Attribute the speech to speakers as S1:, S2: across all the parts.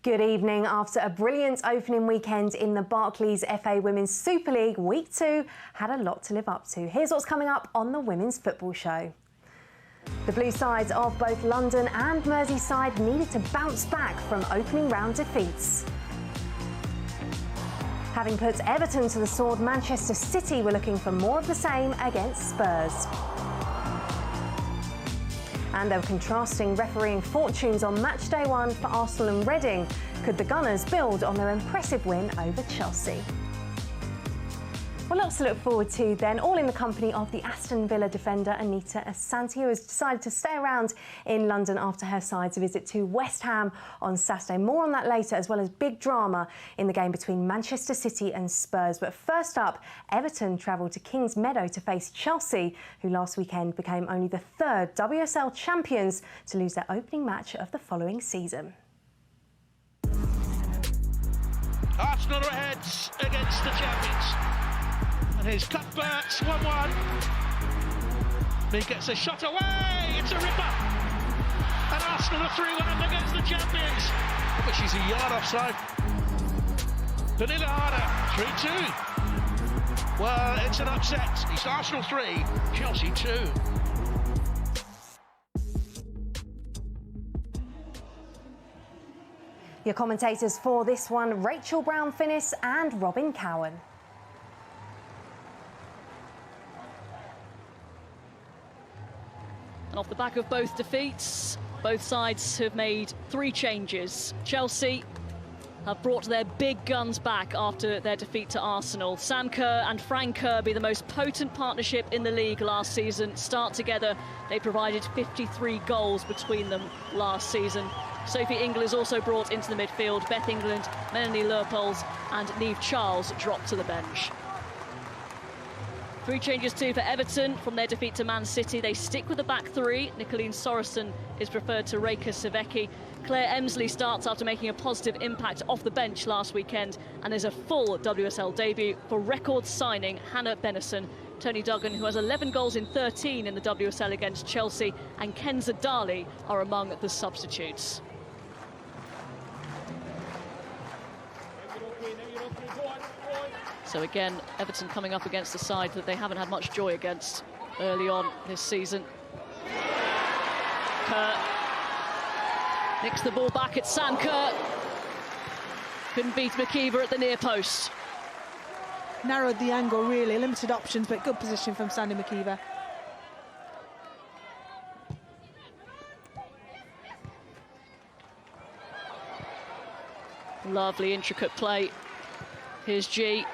S1: Good evening. After a brilliant opening weekend in the Barclays FA Women's Super League, Week 2 had a lot to live up to. Here's what's coming up on the Women's Football Show. The blue sides of both London and Merseyside needed to bounce back from opening round defeats. Having put Everton to the sword, Manchester City were looking for more of the same against Spurs. And there were contrasting refereeing fortunes on match day 1 for Arsenal and Reading. Could the Gunners build on their impressive win over Chelsea? Well, lots to look forward to then, all in the company of the Aston Villa defender Anita Asante, who has decided to stay around in London after her side's visit to West Ham on Saturday. More on that later, as well as big drama in the game between Manchester City and Spurs. But first up, Everton travelled to Kings Meadow to face Chelsea, who last weekend became only the third WSL champions to lose their opening match of the following season.
S2: Arsenal are ahead against the champions. And here's Cuthbert, 1-1. He gets a shot away, it's a ripper. And Arsenal are 3-1 up against the champions. But she's a yard offside. Vanilla Harder, 3-2. Well, it's an upset. It's Arsenal 3, Chelsea 2.
S1: Your commentators for this one, Rachel Brown-Finnis and Robin Cowan.
S3: And off the back of both defeats, both sides have made 3 changes. Chelsea have brought their big guns back after their defeat to Arsenal. Sam Kerr and Frank Kirby, the most potent partnership in the league last season, start together. They provided 53 goals between them last season. Sophie Ingle is also brought into the midfield. Beth England, Melanie Leupolz and Niamh Charles dropped to the bench. 3 changes too for Everton from their defeat to Man City. They stick with the back 3. Nicoline Sorensen is preferred to Reika Savecki. Claire Emsley starts after making a positive impact off the bench last weekend, and there's a full WSL debut for record signing Hannah Bennison. Tony Duggan, who has 11 goals in 13 in the WSL against Chelsea, and Kenza Dali are among the substitutes. So again, Everton coming up against a side that they haven't had much joy against early on this season. Kerr nicks the ball back at Sam Kerr. Couldn't beat McKeever at the near post.
S4: Narrowed the angle, really. Limited options, but good position from Sandy McKeever.
S3: Lovely, intricate play. Here's G.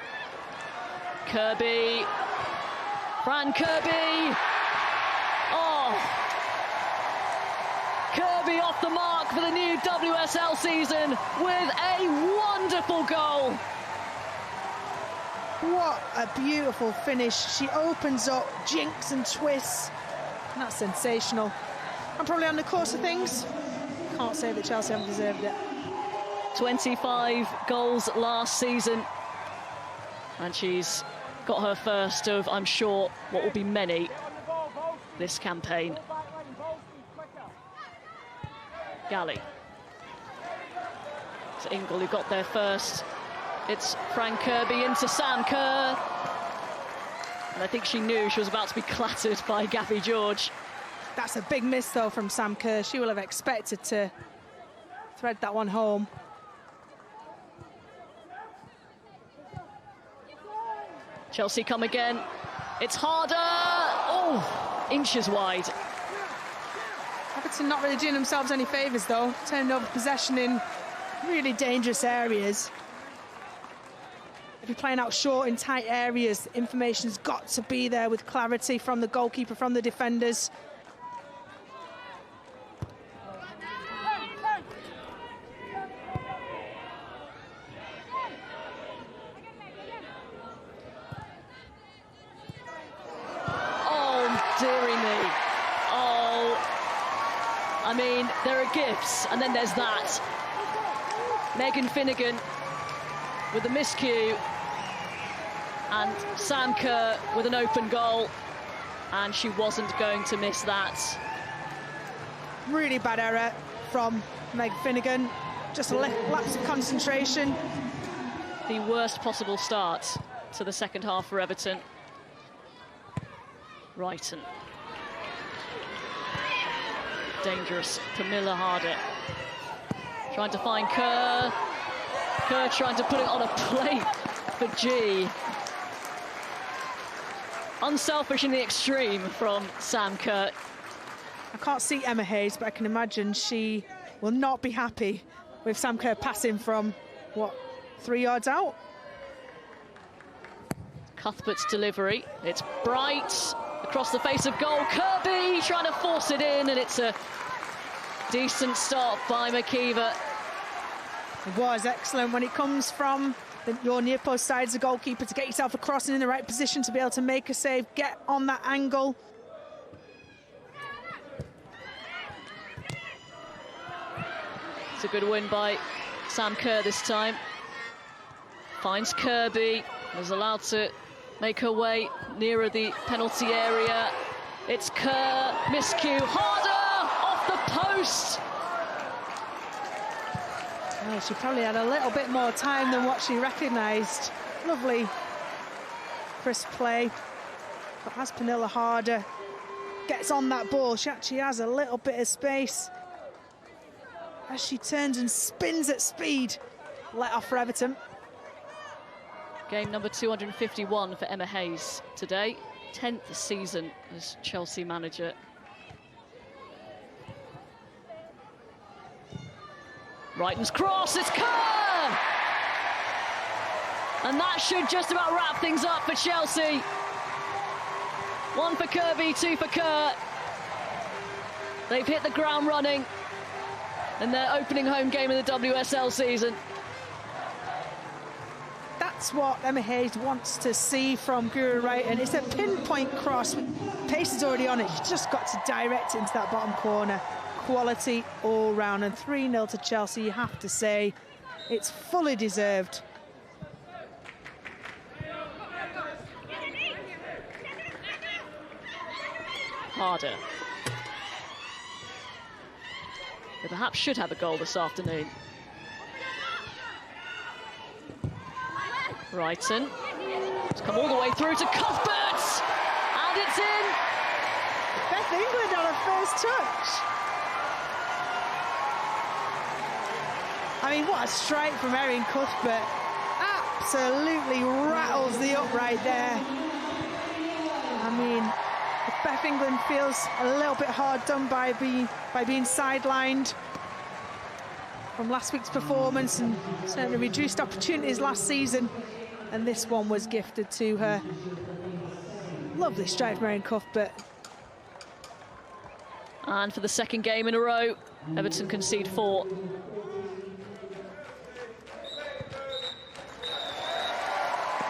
S3: Kirby. Fran Kirby. Oh. Kirby off the mark for the new WSL season with a wonderful goal.
S4: What a beautiful finish. She opens up, jinks and twists. And that's sensational. And probably on the course of things, can't say that Chelsea haven't deserved it.
S3: 25 goals last season. And she's got her first of, I'm sure, what will be many this campaign. Galley. It's Ingle who got there first. It's Frank Kirby into Sam Kerr. And I think she knew she was about to be clattered by Gabby George.
S4: That's a big miss, though, from Sam Kerr. She will have expected to thread that one home.
S3: Chelsea come again. It's Harder. Oh, inches wide.
S4: Everton not really doing themselves any favours, though. Turning over possession in really dangerous areas. If you're playing out short in tight areas, information's got to be there with clarity from the goalkeeper, from the defenders.
S3: Dearie me. Oh, I mean, there are gifts, and then there's that. Megan Finnegan with a miscue, and Sam Kerr with an open goal, and she wasn't going to miss that.
S4: Really bad error from Meg Finnegan. just a lapse of concentration.
S3: The worst possible start to the second half for Everton. Wrighton. Dangerous for Miller Harder. Trying to find Kerr. Kerr trying to put it on a plate for G. Unselfish in the extreme from Sam Kerr.
S4: I can't see Emma Hayes, but I can imagine she will not be happy with Sam Kerr passing from, what, 3 yards out?
S3: Cuthbert's delivery. It's Bright across the face of goal. Kirby trying to force it in, and it's a decent stop by McKeever.
S4: It was excellent when it comes from your near post side as a goalkeeper to get yourself across and in the right position to be able to make a save, get on that angle.
S3: It's a good win by Sam Kerr this time. Finds Kirby, is allowed to make her way nearer the penalty area. It's Kerr, miscue, Harder off the post.
S4: Oh, she probably had a little bit more time than what she recognised. Lovely crisp play. But as Pernilla Harder gets on that ball, she actually has a little bit of space. As she turns and spins at speed, let off for Everton.
S3: Game number 251 for Emma Hayes today. 10th season as Chelsea manager. Wrighton's cross, it's Kerr! And that should just about wrap things up for Chelsea. 1 for Kirby, 2 for Kerr. They've hit the ground running in their opening home game of the WSL season.
S4: That's what Emma Hayes wants to see from Guru Wrighton. It's a pinpoint cross. Pace is already on it. She's just got to direct it into that bottom corner. Quality all round, and 3-0 to Chelsea, you have to say. It's fully deserved.
S3: Harder. They perhaps should have a goal this afternoon. Wrighton. It's come all the way through to Cuthbert! And it's in!
S4: Beth England on her first touch. I mean, what a strike from Erin Cuthbert. Absolutely rattles the upright there. I mean, if Beth England feels a little bit hard done by being sidelined from last week's performance and certainly reduced opportunities last season, and this one was gifted to her. Lovely strike from Erin Cuthbert.
S3: And for the second game in a row, Everton concede 4.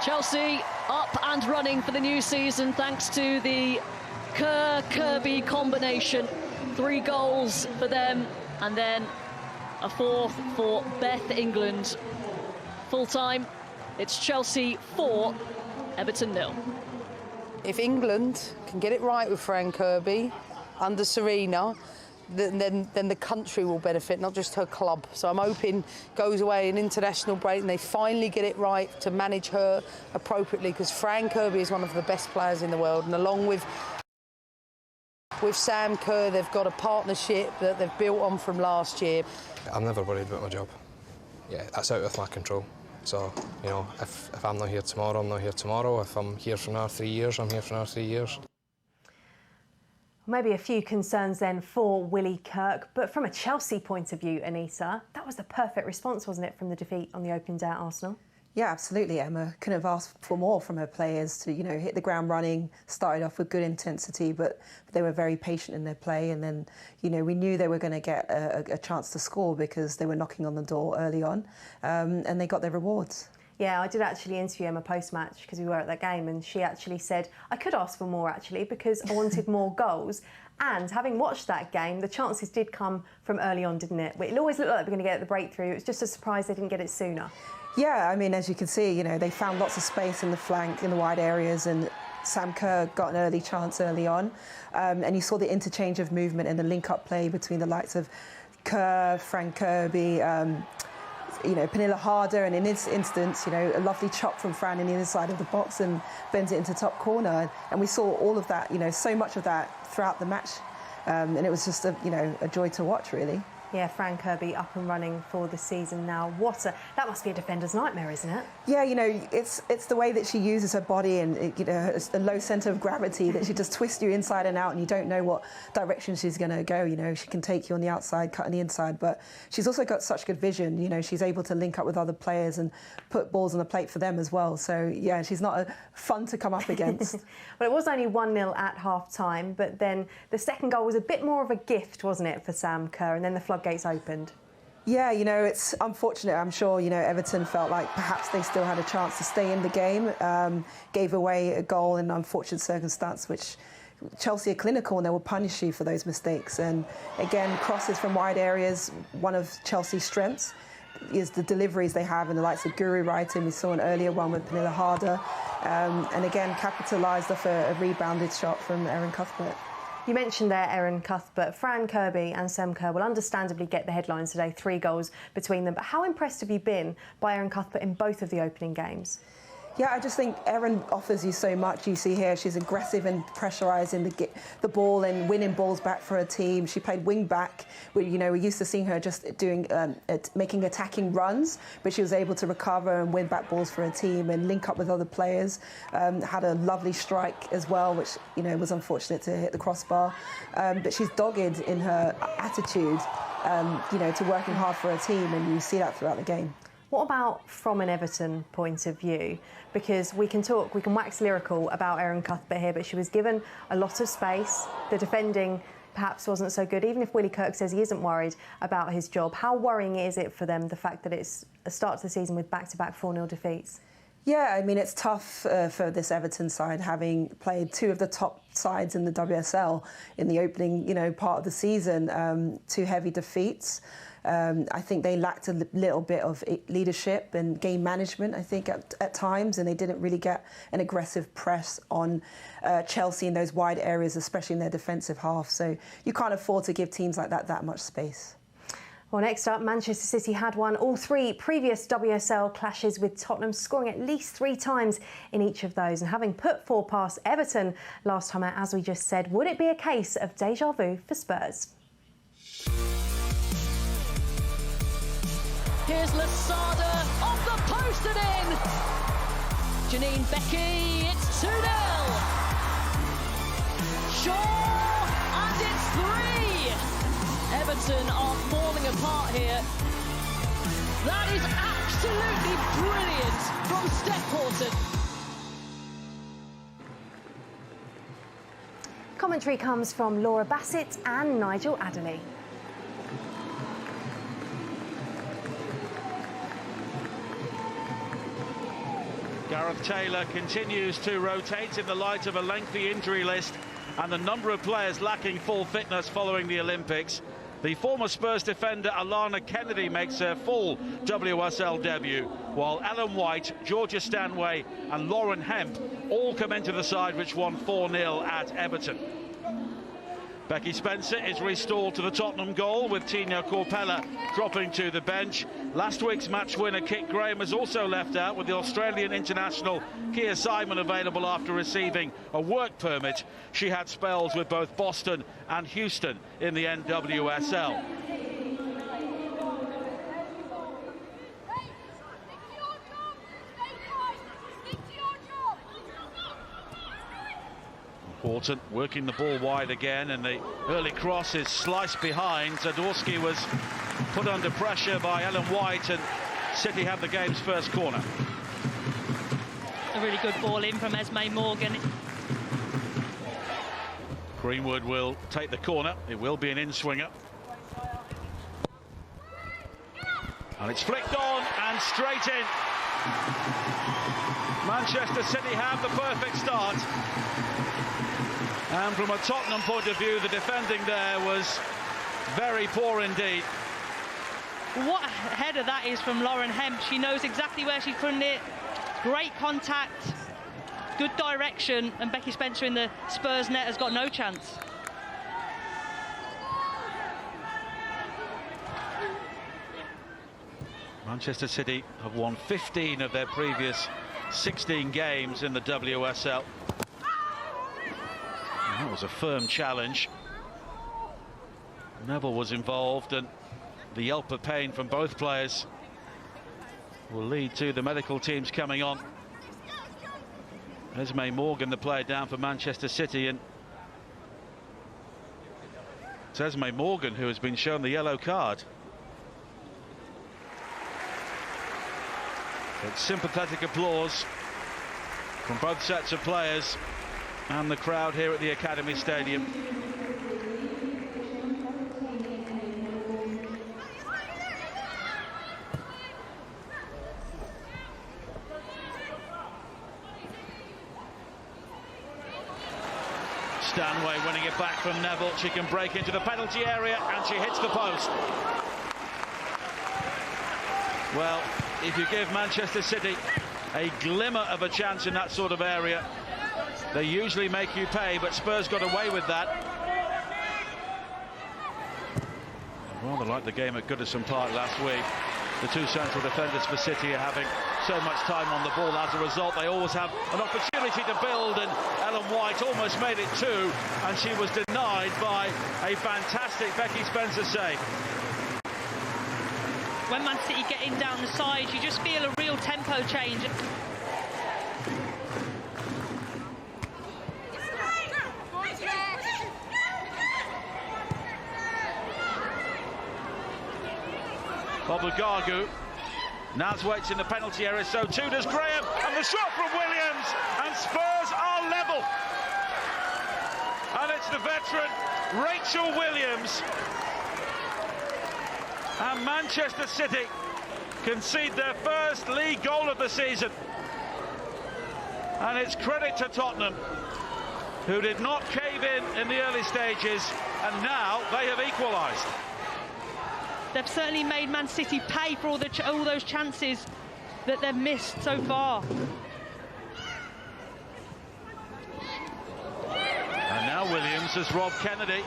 S3: Chelsea up and running for the new season thanks to the Kerr-Kirby combination. 3 goals for them, and then a 4th for Beth England. Full time, it's Chelsea 4, Everton 0.
S5: If England can get it right with Fran Kirby under Serena, then the country will benefit, not just her club. So I'm hoping goes away an international break and they finally get it right to manage her appropriately, because Fran Kirby is one of the best players in the world, and along with Sam Kerr, they've got a partnership that they've built on from last year.
S6: I'm never worried about my job. Yeah, that's out of my control. So, you know, if I'm not here tomorrow, I'm not here tomorrow. If I'm here for another 3 years, I'm here for another 3 years.
S1: Maybe a few concerns then for Willie Kirk, but from a Chelsea point of view, Anissa, that was the perfect response, wasn't it, from the defeat on the opening day at Arsenal?
S7: Yeah, absolutely, Emma. Couldn't have asked for more from her players to, hit the ground running, started off with good intensity, but they were very patient in their play. And then, we knew they were going to get a chance to score because they were knocking on the door early on, and they got their rewards.
S1: Yeah, I did actually interview Emma post-match because we were at that game, and she actually said, I could ask for more actually because I wanted more goals. And having watched that game, the chances did come from early on, didn't it? It always looked like they were going to get the breakthrough. It was just a surprise they didn't get it sooner.
S7: Yeah, I mean, as you can see, they found lots of space in the flank, in the wide areas, and Sam Kerr got an early chance early on. And you saw the interchange of movement and the link-up play between the likes of Kerr, Fran Kirby, you know, Pernilla Harder, and in this instance, you know, a lovely chop from Fran in the inside of the box and bends it into top corner. And we saw all of that, you know, so much of that throughout the match. And it was just a joy to watch, really.
S1: Yeah, Fran Kirby up and running for the season now. That must be a defender's nightmare, isn't it?
S7: Yeah, you know, it's the way that she uses her body, and you know, it's a low centre of gravity that she just twists you inside and out, and you don't know what direction she's going to go. You know, she can take you on the outside, cut on the inside, but she's also got such good vision. You know, she's able to link up with other players and put balls on the plate for them as well. So yeah, she's not fun to come up against.
S1: Well, it was only 1-0 at half-time, but then the second goal was a bit more of a gift, wasn't it, for Sam Kerr, and then the floodgates opened.
S7: Yeah, you know, it's unfortunate. I'm sure, you know, Everton felt like perhaps they still had a chance to stay in the game, gave away a goal in an unfortunate circumstance, which Chelsea are clinical and they will punish you for those mistakes. And again, crosses from wide areas, one of Chelsea's strengths is the deliveries they have in the likes of Guru Wrighton. We saw an earlier one with Pernilla Harder. And again, capitalised off a rebounded shot from Erin Cuthbert.
S1: You mentioned there Erin Cuthbert. Fran Kirby and Sam Kerr will understandably get the headlines today, 3 goals between them. But how impressed have you been by Erin Cuthbert in both of the opening games?
S7: Yeah, I just think Erin offers you so much. You see here, she's aggressive and pressurising the ball and winning balls back for her team. She played wing back. We're used to seeing her just doing making attacking runs, but she was able to recover and win back balls for her team and link up with other players. Had a lovely strike as well, which was unfortunate to hit the crossbar. But she's dogged in her attitude, to working hard for her team, and you see that throughout the game.
S1: What about from an Everton point of view? Because we can wax lyrical about Erin Cuthbert here, but she was given a lot of space. The defending perhaps wasn't so good. Even if Willie Kirk says he isn't worried about his job, how worrying is it for them, the fact that it's a start to the season with back-to-back 4-0 defeats?
S7: Yeah, I mean, it's tough for this Everton side, having played 2 of the top sides in the WSL in the opening, part of the season. 2 heavy defeats. I think they lacked a little bit of leadership and game management, I think, at times, and they didn't really get an aggressive press on Chelsea in those wide areas, especially in their defensive half. So you can't afford to give teams like that much space.
S1: Well, next up, Manchester City had won all 3 previous WSL clashes with Tottenham, scoring at least 3 times in each of those. And having put 4 past Everton last time out, as we just said, would it be a case of déjà vu for Spurs?
S3: Here's Lasada off the post and in. Janine Becky, it's 2-0. Shaw, and it's 3. Everton are falling apart here. That is absolutely brilliant from Steph Horton.
S1: Commentary comes from Laura Bassett and Nigel Adderley.
S2: Gareth Taylor continues to rotate in the light of a lengthy injury list and the number of players lacking full fitness following the Olympics. The former Spurs defender Alana Kennedy makes her full WSL debut, while Ellen White, Georgia Stanway and Lauren Hemp all come into the side which won 4-0 at Everton. Becky Spencer is restored to the Tottenham goal, with Tina Corpella dropping to the bench. Last week's match winner Kit Graham has also left out, with the Australian international Kia Simon available after receiving a work permit. She had spells with both Boston and Houston in the NWSL. Horton working the ball wide again, and the early cross is sliced behind. Zadorsky was put under pressure by Ellen White, and City have the game's first corner.
S8: A really good ball in from Esme Morgan.
S2: Greenwood will take the corner. It will be an in-swinger. And it's flicked on and straight in. Manchester City have the perfect start. And from a Tottenham point of view, the defending there was very poor indeed.
S8: What a header that is from Lauren Hemp. She knows exactly where she's putting it. Great contact, good direction, and Becky Spencer in the Spurs net has got no chance.
S9: Manchester City have won 15 of their previous 16 games in the WSL. And that was a firm challenge. Neville was involved, and the yelp of pain from both players will lead to the medical teams coming on. Esme Morgan, the player down for Manchester City, and it's Esme Morgan who has been shown the yellow card. It's sympathetic applause from both sets of players and the crowd here at the Academy Stadium. Stanway winning it back from Neville. She can break into the penalty area and she hits the post. Well, if you give Manchester City a glimmer of a chance in that sort of area, they usually make you pay, but Spurs got away with that. Rather like the game at Goodison Park last week. The two central defenders for City are having so much time on the ball. As a result, they always have an opportunity to build, and Ellen White almost made it two, and she was denied by a fantastic Becky Spencer save.
S8: When Man City get in down the side, you just feel a real tempo change.
S9: Obugagu. Naz waits in the penalty area, so too does Graham, and the shot from Williams, and Spurs are level. And it's the veteran Rachel Williams, and Manchester City concede their first league goal of the season. And it's credit to Tottenham, who did not cave in the early stages, and now they have equalised.
S8: They've certainly made Man City pay for all those chances that they've missed so far.
S9: And now Williams has robbed Kennedy,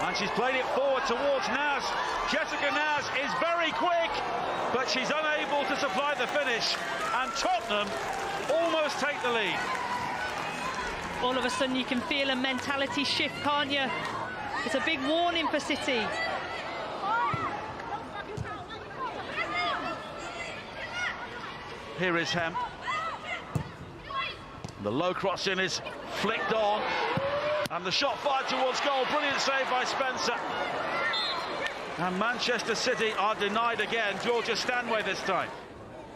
S9: and she's played it forward towards Naz. Jessica Naz is very quick, but she's unable to supply the finish, and Tottenham almost take the lead.
S8: All of a sudden you can feel a mentality shift, can't you? It's a big warning for City.
S9: Here is Hemp. The low cross in is flicked on, and the shot fired towards goal. Brilliant save by Spencer. And Manchester City are denied again. Georgia Stanway this time.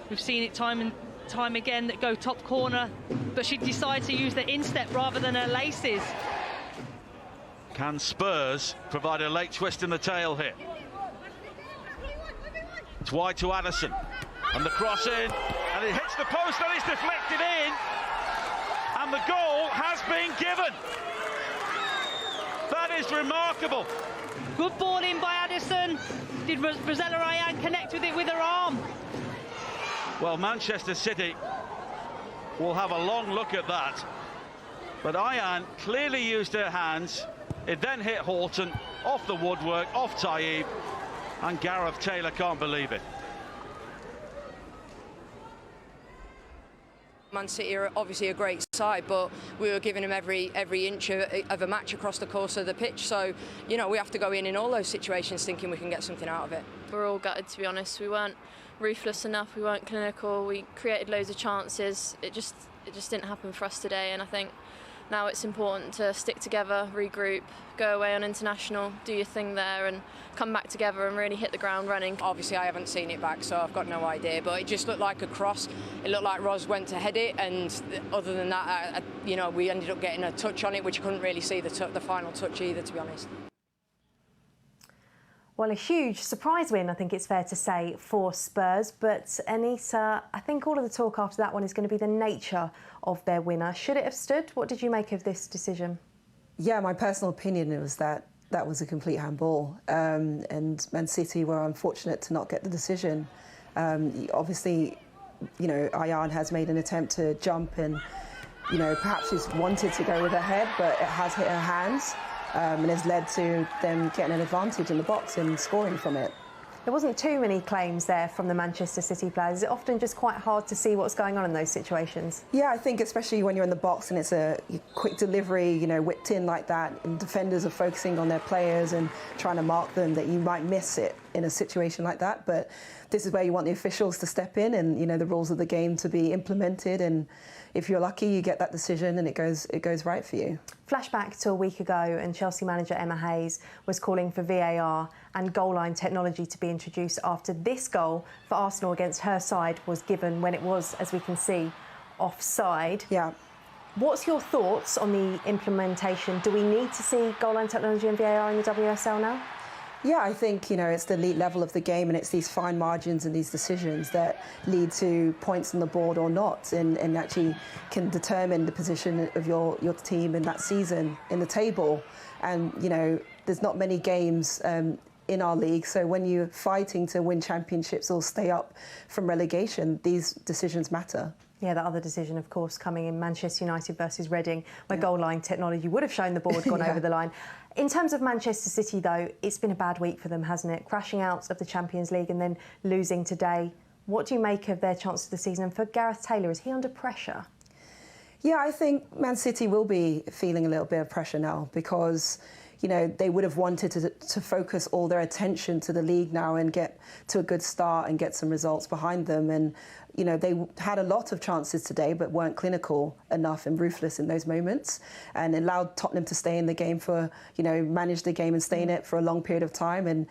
S8: We've seen it time and time again that go top corner, but she decides to use the instep rather than her laces.
S9: Can Spurs provide a late twist in the tail here? It's wide to Addison, and the cross in, and it hits the post, and it's deflected in, and the goal has been given. That is remarkable.
S8: Good ball in by Addison. Did Rosella Ryan connect with it with her arm?
S9: Well, Manchester City will have a long look at that, but Ayan clearly used her hands. It then hit Horton, off the woodwork, off Taib, and Gareth Taylor can't believe it.
S10: Man City are obviously a great side, but we were giving them every inch of a match across the course of the pitch. So, you know, we have to go in all those situations thinking we can get something out of it.
S11: We're all gutted, to be honest. We weren't ruthless enough. We weren't clinical. We created loads of chances. It just didn't happen for us today. And I think now it's important to stick together, regroup, go away on international, do your thing there, and come back together and really hit the ground running.
S10: Obviously, I haven't seen it back, so I've got no idea. But it just looked like a cross. It looked like Ros went to head it, and other than that, you know, we ended up getting a touch on it, which I couldn't really see the final touch either, to be honest.
S1: Well, a huge surprise win, I think it's fair to say, for Spurs. But Anita, I think all of the talk after that one is going to be the nature of their winner. Should it have stood? What did you make of this decision?
S7: Yeah, my personal opinion was that was a complete handball. And Man City were unfortunate to not get the decision. Obviously, you know, Ayan has made an attempt to jump and, you know, perhaps she's wanted to go with her head, but it has hit her hands. And has led to them getting an advantage in the box and scoring from it.
S1: There wasn't too many claims there from the Manchester City players. Is it often just quite hard to see what's going on in those situations?
S7: Yeah, I think especially when you're in the box and it's a quick delivery, you know, whipped in like that, and defenders are focusing on their players and trying to mark them, that you might miss it in a situation like that. But this is where you want the officials to step in and, you know, the rules of the game to be implemented. And if you're lucky, you get that decision and it goes right for you.
S1: Flashback to a week ago, and Chelsea manager Emma Hayes was calling for VAR and goal line technology to be introduced after this goal for Arsenal against her side was given when it was, as we can see, offside.
S7: Yeah.
S1: What's your thoughts on the implementation? Do we need to see goal line technology and VAR in the WSL now?
S7: Yeah, I think, you know, it's the elite level of the game, and it's these fine margins and these decisions that lead to points on the board or not, and actually can determine the position of your team in that season in the table. And, you know, there's not many games in our league, so when you're fighting to win championships or stay up from relegation, these decisions matter.
S1: Yeah, that other decision, of course, coming in Manchester United versus Reading, where goal line technology would have shown the board gone over the line. In terms of Manchester City, though, it's been a bad week for them, hasn't it? Crashing out of the Champions League and then losing today. What do you make of their chance of the season? And for Gareth Taylor, is he under pressure?
S7: Yeah, I think Man City will be feeling a little bit of pressure now because, you know, they would have wanted to focus all their attention to the league now and get to a good start and get some results behind them. And, you know, they had a lot of chances today but weren't clinical enough and ruthless in those moments, and allowed Tottenham to stay in the game for, you know, manage the game and stay in it for a long period of time. And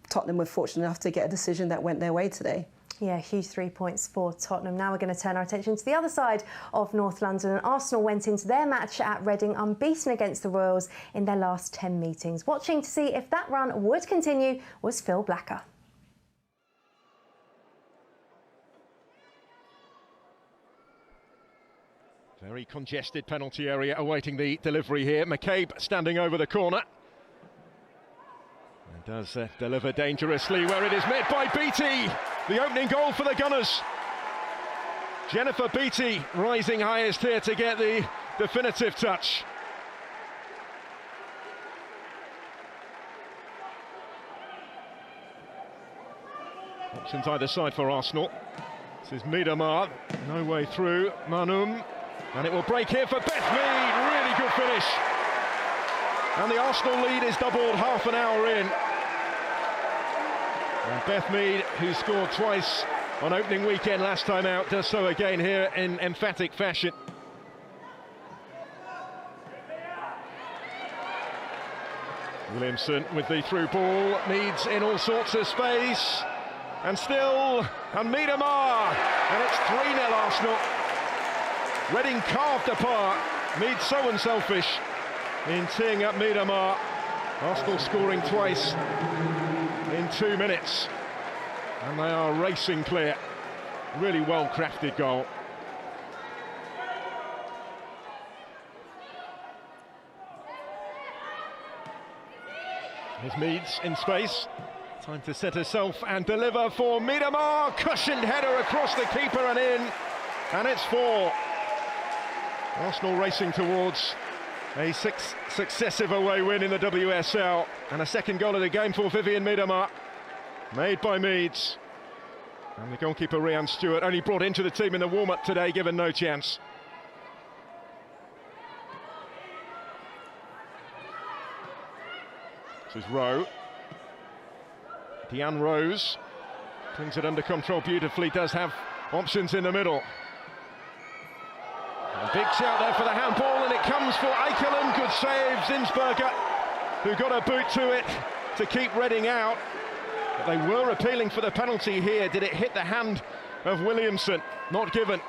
S7: Tottenham were fortunate enough to get a decision that went their way today.
S1: Yeah, huge 3 points for Tottenham. Now we're going to turn our attention to the other side of North London. And Arsenal went into their match at Reading unbeaten against the Royals in their last 10 meetings. Watching to see if that run would continue was Phil Blacker.
S12: Very congested penalty area awaiting the delivery here. McCabe standing over the corner. And does deliver dangerously where it is met by Beattie. The opening goal for the Gunners. Jennifer Beattie rising highest here to get the definitive touch. Options either side for Arsenal. This is Miedemar, no way through. Manum, and it will break here for Beth Mead. Really good finish. And the Arsenal lead is doubled half an hour in. And Beth Mead, who scored twice on opening weekend last time out, does so again here in emphatic fashion. Williamson with the through ball, Mead's in all sorts of space. And still, and Miedemar, and it's 3-0 Arsenal. Reading carved apart. Mead so unselfish in teeing up Miedemar. Arsenal scoring twice in 2 minutes. And they are racing clear. Really well crafted goal. Here's Meads in space. Time to set herself and deliver for Miedemar. Cushioned header across the keeper and in. And it's 4. Arsenal racing towards a 6th successive away win in the WSL. And a second goal of the game for Vivian Miedemar. Made by Meads. And the goalkeeper Rhian Stewart only brought into the team in the warm-up today, given no chance. This is Rowe. Deanne Rose brings it under control beautifully, does have options in the middle. A big shout there for the handball, and it comes for Eikeland. Good save, Zinsberger, who got a boot to it to keep Reading out. But they were appealing for the penalty here. Did it hit the hand of Williamson? Not given.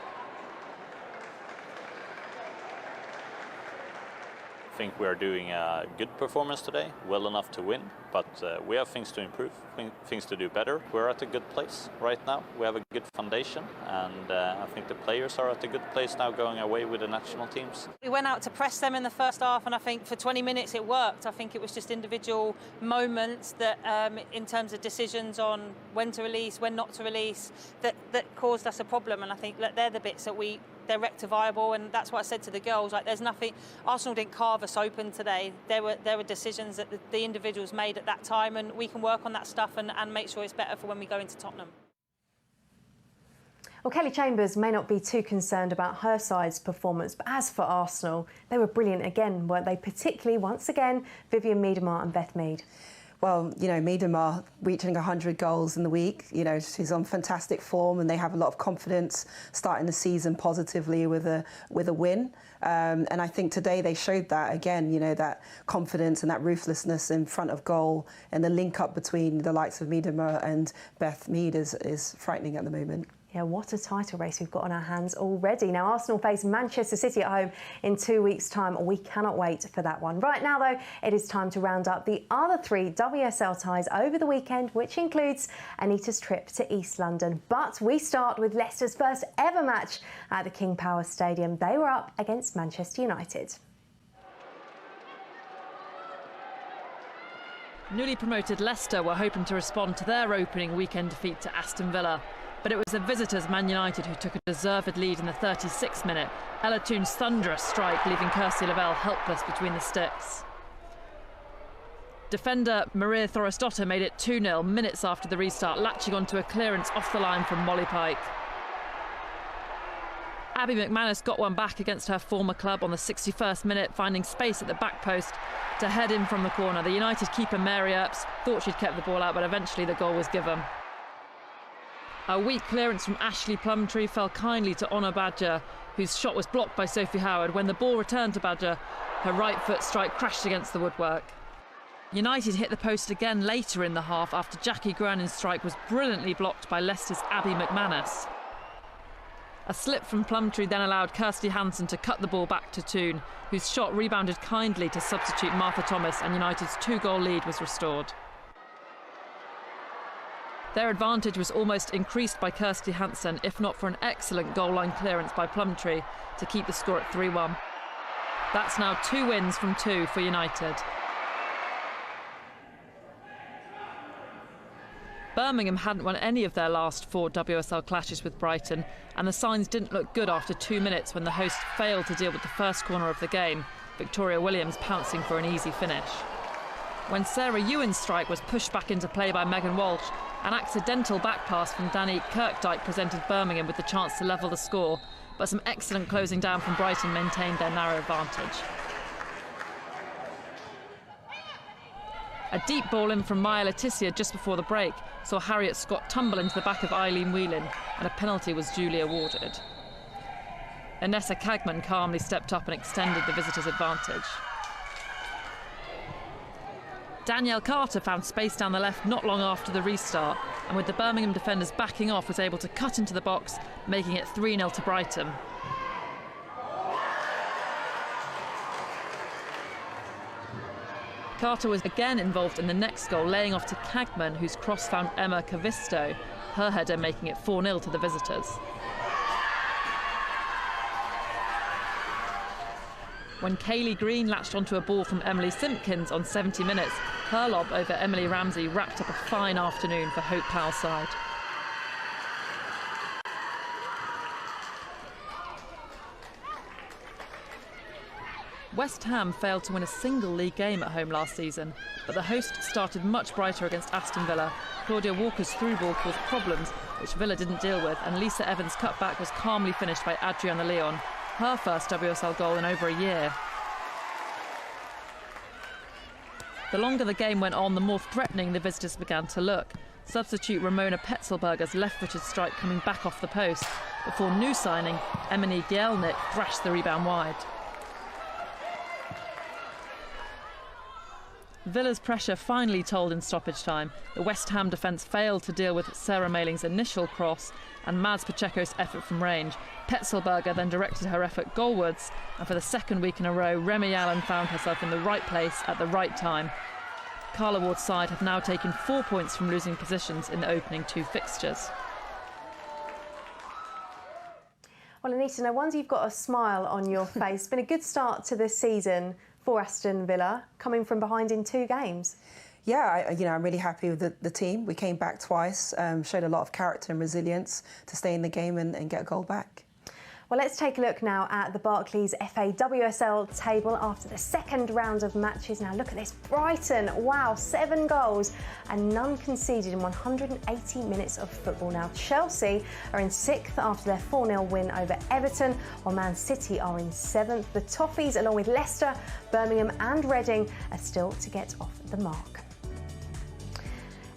S13: I think we're doing a good performance today, well enough to win, but we have things to improve, things to do better. We're at a good place right now. We have a good foundation, and I think the players are at a good place now, going away with the national teams.
S14: We went out to press them in the first half, and I think for 20 minutes it worked. I think it was just individual moments that, in terms of decisions on when to release, when not to release, that caused us a problem, and I think that they're the bits that we they're rectifiable, and that's what I said to the girls. Like, there's nothing. Arsenal didn't carve us open today. There were decisions that the individuals made at that time, and we can work on that stuff and make sure it's better for when we go into Tottenham.
S1: Well, Kelly Chambers may not be too concerned about her side's performance, but as for Arsenal, they were brilliant again, weren't they? Particularly, once again, Vivianne Miedema and Beth Mead.
S7: Well, you know, Miedema reaching 100 goals in the week, you know, she's on fantastic form, and they have a lot of confidence starting the season positively with a win. And I think today they showed that again, you know, that confidence and that ruthlessness in front of goal, and the link up between the likes of Miedema and Beth Mead is frightening at the moment.
S1: Yeah, what a title race we've got on our hands already. Now, Arsenal face Manchester City at home in 2 weeks' time. We cannot wait for that one. Right now, though, it is time to round up the other 3 WSL ties over the weekend, which includes Anita's trip to East London. But we start with Leicester's first ever match at the King Power Stadium. They were up against Manchester United.
S15: Newly promoted Leicester were hoping to respond to their opening weekend defeat to Aston Villa. But it was the visitors, Man United, who took a deserved lead in the 36th minute. Ella Toon's thunderous strike, leaving Kirsty Lavelle helpless between the sticks. Defender Maria Thorosdotter made it 2-0 minutes after the restart, latching onto a clearance off the line from Molly Pike. Abby McManus got one back against her former club on the 61st minute, finding space at the back post to head in from the corner. The United keeper Mary Earps thought she'd kept the ball out, but eventually the goal was given. A weak clearance from Ashley Plumtree fell kindly to Honor Badger, whose shot was blocked by Sophie Howard. When the ball returned to Badger, her right foot strike crashed against the woodwork. United hit the post again later in the half after Jackie Groening's strike was brilliantly blocked by Leicester's Abby McManus. A slip from Plumtree then allowed Kirsty Hansen to cut the ball back to Toon, whose shot rebounded kindly to substitute Martha Thomas, and United's 2-goal lead was restored. Their advantage was almost increased by Kirsty Hansen, if not for an excellent goal line clearance by Plumtree to keep the score at 3-1. That's now 2 wins from 2 for United. Birmingham hadn't won any of their last 4 WSL clashes with Brighton, and the signs didn't look good after 2 minutes when the hosts failed to deal with the first corner of the game, Victoria Williams pouncing for an easy finish. When Sarah Ewan's strike was pushed back into play by Megan Walsh, an accidental back pass from Danny Kirkdyke presented Birmingham with the chance to level the score, but some excellent closing down from Brighton maintained their narrow advantage. A deep ball in from Maya Leticia just before the break saw Harriet Scott tumble into the back of Eileen Whelan, and a penalty was duly awarded. Inessa Cagman calmly stepped up and extended the visitors' advantage. Danielle Carter found space down the left not long after the restart, and with the Birmingham defenders backing off, was able to cut into the box, making it 3-0 to Brighton. Carter was again involved in the next goal, laying off to Cagman, whose cross found Emma Cavisto, her header making it 4-0 to the visitors. When Kaylee Green latched onto a ball from Emily Simpkins on 70 minutes, her lob over Emily Ramsey wrapped up a fine afternoon for Hope Powell's side. West Ham failed to win a single league game at home last season, but the hosts started much brighter against Aston Villa. Claudia Walker's through ball caused problems, which Villa didn't deal with, and Lisa Evans' cutback was calmly finished by Adriana Leon, her first WSL goal in over a year. The longer the game went on, the more threatening the visitors began to look. Substitute Ramona Petzelberger's left-footed strike coming back off the post, before new signing Emily Gielnik thrashed the rebound wide. Villa's pressure finally told in stoppage time. The West Ham defence failed to deal with Sarah Mailing's initial cross and Mads Pacheco's effort from range. Petzelberger then directed her effort goalwards, and for the second week in a row, Remy Allen found herself in the right place at the right time. Carla Ward's side have now taken 4 points from losing positions in the opening 2 fixtures.
S1: Well, Anita, no wonder you've got a smile on your face. It's been a good start to this season for Aston Villa, coming from behind in 2 games.
S7: Yeah, I'm really happy with the team. We came back twice, showed a lot of character and resilience to stay in the game and get a goal back.
S1: Well, let's take a look now at the Barclays FA WSL table after the second round of matches. Now look at this, Brighton, wow, 7 goals and none conceded in 180 minutes of football. Now Chelsea are in 6th after their 4-0 win over Everton, while Man City are in 7th. The Toffees, along with Leicester, Birmingham and Reading, are still to get off the mark.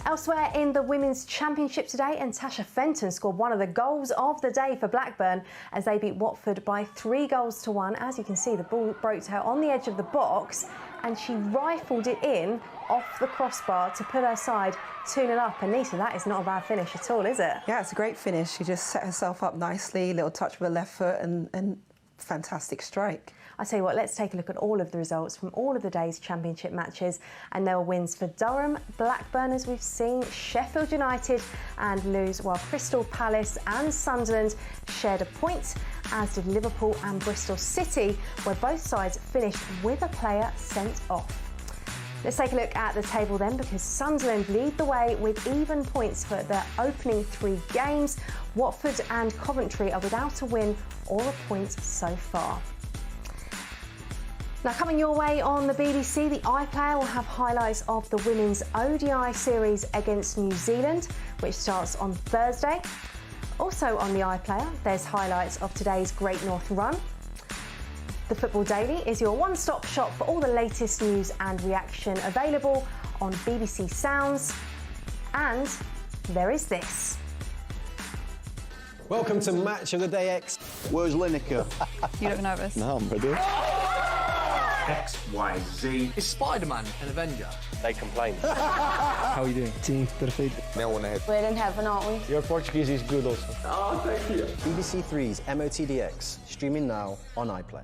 S1: Elsewhere in the Women's Championship today, and Tasha Fenton scored one of the goals of the day for Blackburn as they beat Watford by 3-1. As you can see, the ball broke to her on the edge of the box and she rifled it in off the crossbar to put her side 2-0 up. Anita, that is not a bad finish at all, is it?
S7: Yeah, it's a great finish. She just set herself up nicely, little touch with her left foot and fantastic strike.
S1: I tell you what, let's take a look at all of the results from all of the day's championship matches. And there were wins for Durham, Blackburn, as we've seen, Sheffield United and Lewes, while Crystal Palace and Sunderland shared a point, as did Liverpool and Bristol City, where both sides finished with a player sent off. Let's take a look at the table then, because Sunderland lead the way with even points for their opening 3 games. Watford and Coventry are without a win or a point so far. Now, coming your way on the BBC, the iPlayer will have highlights of the women's ODI series against New Zealand, which starts on Thursday. Also on the iPlayer, there's highlights of today's Great North Run. The Football Daily is your one-stop shop for all the latest news and reaction, available on BBC Sounds. And there is this.
S16: Welcome to Match of the Day X. Where's Lineker?
S17: You look nervous.
S16: No, I'm ready.
S18: XYZ. Is Spider-Man an Avenger?
S16: They complain.
S18: How are you doing?
S16: Team, perfeito. Now on ahead.
S10: We're in heaven, aren't we?
S16: Your Portuguese is good also.
S18: Oh, thank you.
S16: BBC Three's MOTDX, streaming now on iPlayer.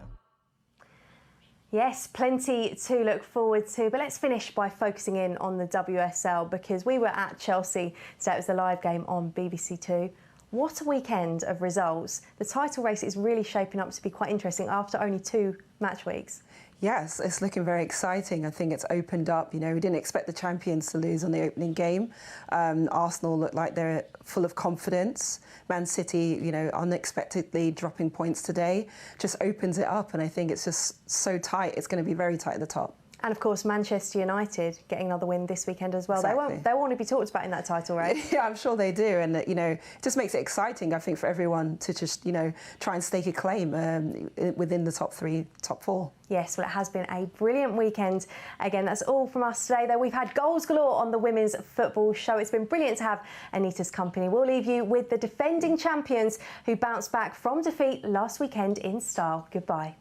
S1: Yes, plenty to look forward to, but let's finish by focusing in on the WSL, because we were at Chelsea, so it was the live game on BBC Two. What a weekend of results. The title race is really shaping up to be quite interesting after only 2 match weeks.
S7: Yes, it's looking very exciting. I think it's opened up. You know, we didn't expect the champions to lose on the opening game. Arsenal look like they're full of confidence. Man City, you know, unexpectedly dropping points today just opens it up. And I think it's just so tight. It's going to be very tight at the top.
S1: And of course, Manchester United getting another win this weekend as well.
S7: Exactly.
S1: They want to be talked about in that title race.
S7: Yeah, I'm sure they do. And, you know, it just makes it exciting, I think, for everyone to just, you know, try and stake a claim within the top 3, top 4.
S1: Yes, well, it has been a brilliant weekend. Again, that's all from us today, though. We've had goals galore on the women's football show. It's been brilliant to have Anita's company. We'll leave you with the defending champions who bounced back from defeat last weekend in style. Goodbye.